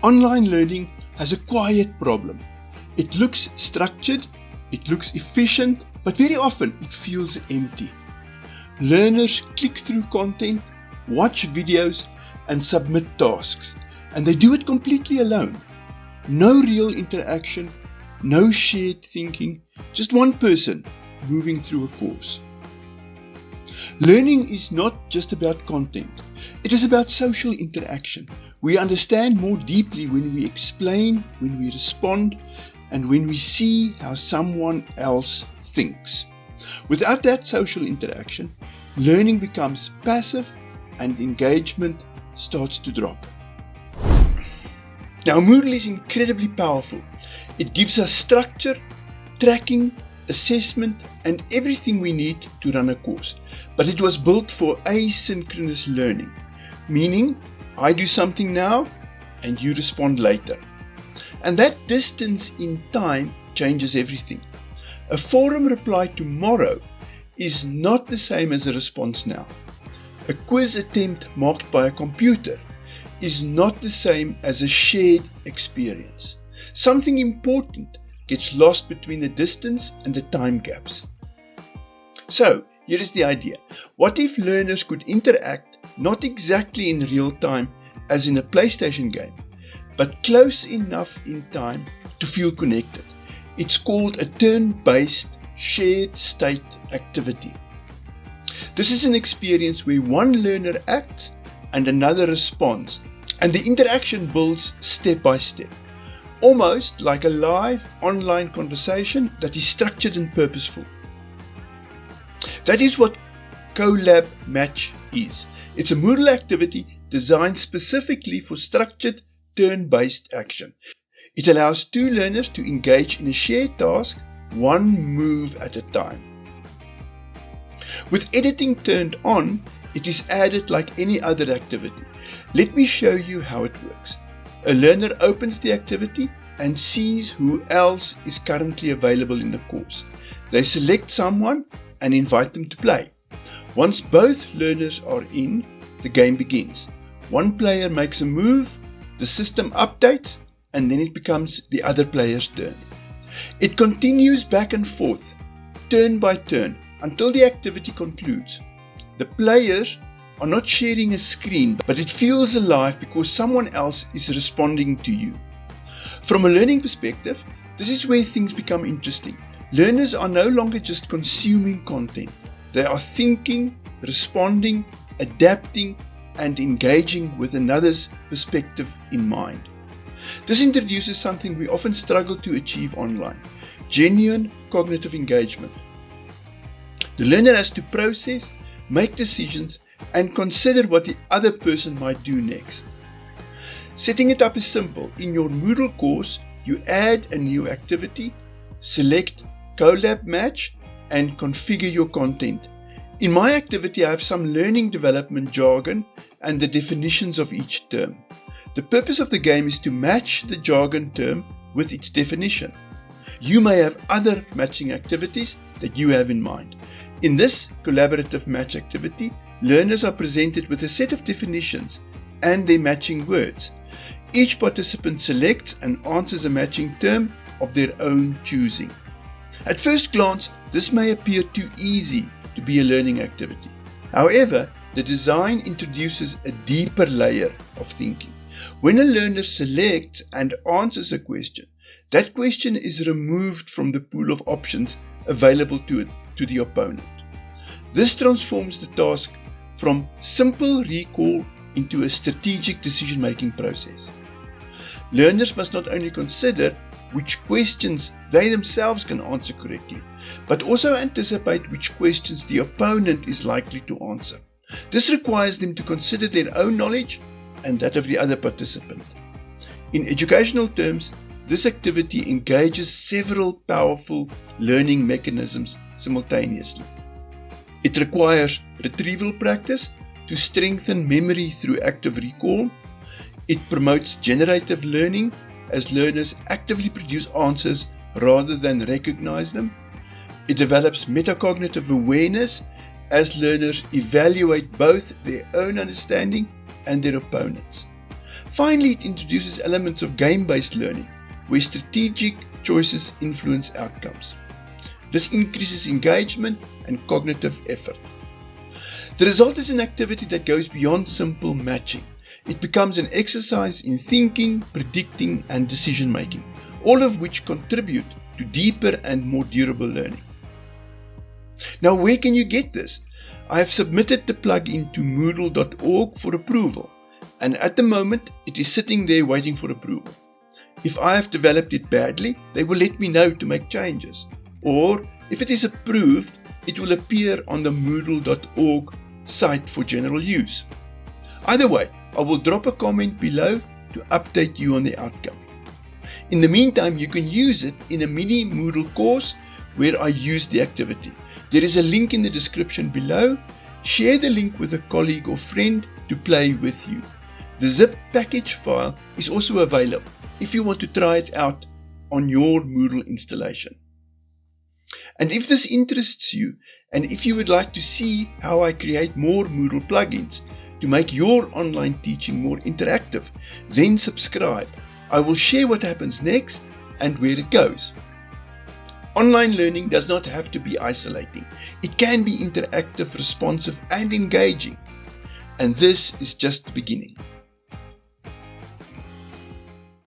Online learning has a quiet problem. It looks structured, it looks efficient, but very often it feels empty. Learners click through content, watch videos, and submit tasks, and they do it completely alone. No real interaction, no shared thinking, just one person moving through a course. Learning is not just about content, it is about social interaction. We understand more deeply when we explain, when we respond, and when we see how someone else thinks. Without that social interaction, learning becomes passive and engagement starts to drop. Now, Moodle is incredibly powerful. It gives us structure, tracking, assessment, and everything we need to run a course. But it was built for asynchronous learning, meaning I do something now and you respond later. And that distance in time changes everything. A forum reply tomorrow is not the same as a response now. A quiz attempt marked by a computer is not the same as a shared experience. Something important gets lost between the distance and the time gaps. So, here is the idea. What if learners could interact not exactly in real time as in a PlayStation game, but close enough in time to feel connected? It's called a turn-based shared state activity. This is an experience where one learner acts and another responds, and the interaction builds step by step, almost like a live online conversation that is structured and purposeful. That is what Colab Match is. It's a Moodle activity designed specifically for structured turn-based action. It allows two learners to engage in a shared task, one move at a time. With editing turned on, it is added like any other activity. Let me show you how it works. A learner opens the activity and sees who else is currently available in the course. They select someone and invite them to play. Once both learners are in, the game begins. One player makes a move, the system updates, and then it becomes the other player's turn. It continues back and forth, turn by turn, until the activity concludes. The players are not sharing a screen, but it feels alive because someone else is responding to you. From a learning perspective, this is where things become interesting. Learners are no longer just consuming content. They are thinking, responding, adapting, and engaging with another's perspective in mind. This introduces something we often struggle to achieve online: genuine cognitive engagement. The learner has to process, make decisions, and consider what the other person might do next. Setting it up is simple. In your Moodle course, you add a new activity, select Colab Match, and configure your content. In my activity, I have some learning development jargon and the definitions of each term. The purpose of the game is to match the jargon term with its definition. You may have other matching activities that you have in mind. In this collaborative match activity, learners are presented with a set of definitions and their matching words. Each participant selects and answers a matching term of their own choosing. At first glance, this may appear too easy to be a learning activity. However, the design introduces a deeper layer of thinking. When a learner selects and answers a question, that question is removed from the pool of options available to the opponent. This transforms the task from simple recall into a strategic decision-making process. Learners must not only consider which questions they themselves can answer correctly, but also anticipate which questions the opponent is likely to answer. This requires them to consider their own knowledge and that of the other participant. In educational terms, this activity engages several powerful learning mechanisms simultaneously. It requires retrieval practice to strengthen memory through active recall. It promotes generative learning as learners actively produce answers rather than recognize them. It develops metacognitive awareness as learners evaluate both their own understanding and their opponents. Finally, it introduces elements of game-based learning, where strategic choices influence outcomes. This increases engagement and cognitive effort. The result is an activity that goes beyond simple matching. It becomes an exercise in thinking, predicting, and decision-making, all of which contribute to deeper and more durable learning. Now, where can you get this? I have submitted the plugin to Moodle.org for approval, and at the moment it is sitting there waiting for approval. If I have developed it badly, they will let me know to make changes, or if it is approved, it will appear on the Moodle.org site for general use. Either way, I will drop a comment below to update you on the outcome. In the meantime, you can use it in a mini Moodle course where I use the activity. There is a link in the description below. Share the link with a colleague or friend to play with you. The zip package file is also available if you want to try it out on your Moodle installation. And if this interests you, and if you would like to see how I create more Moodle plugins to make your online teaching more interactive, then subscribe. I will share what happens next and where it goes. Online learning does not have to be isolating. It can be interactive, responsive, and engaging. And this is just the beginning.